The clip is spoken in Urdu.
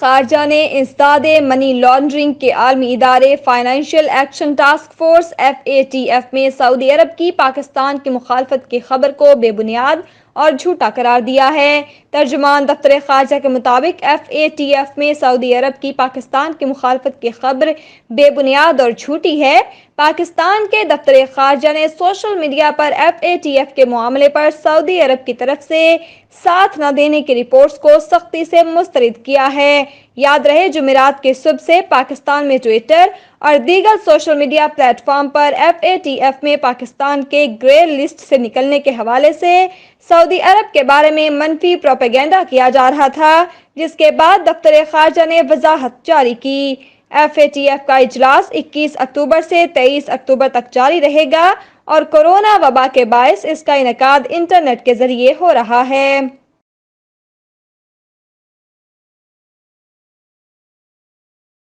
خارجہ نے انسداد منی لانڈرنگ کے عالمی ادارے financial action task force FATF میں سعودی عرب کی پاکستان کی مخالفت کی خبر کو بے بنیاد اور جھوٹا قرار دیا ہے۔ ترجمان دفتر خارجہ کے مطابق FATF میں سعودی عرب کی پاکستان کی مخالفت کی خبر بے بنیاد اور جھوٹی ہے۔ پاکستان کے دفتر خارجہ نے سوشل میڈیا پر FATF کے معاملے پر سعودی عرب کی طرف سے ساتھ نہ دینے کی رپورٹس کو سختی سے مسترد کیا ہے۔ یاد رہے جمعرات کی صبح سے پاکستان میں ٹویٹر اور دیگر سوشل میڈیا پلیٹ فارم پر FATF میں پاکستان کے گرے لسٹ سے نکلنے کے حوالے سے سعودی عرب کے بارے میں منفی پروپیگنڈا کیا جا رہا تھا، جس کے بعد دفتر خارجہ نے وضاحت جاری کی۔ FATF کا اجلاس 21 اکتوبر سے 23 اکتوبر تک جاری رہے گا اور کورونا وبا کے باعث اس کا انعقاد انٹرنیٹ کے ذریعے ہو رہا ہے۔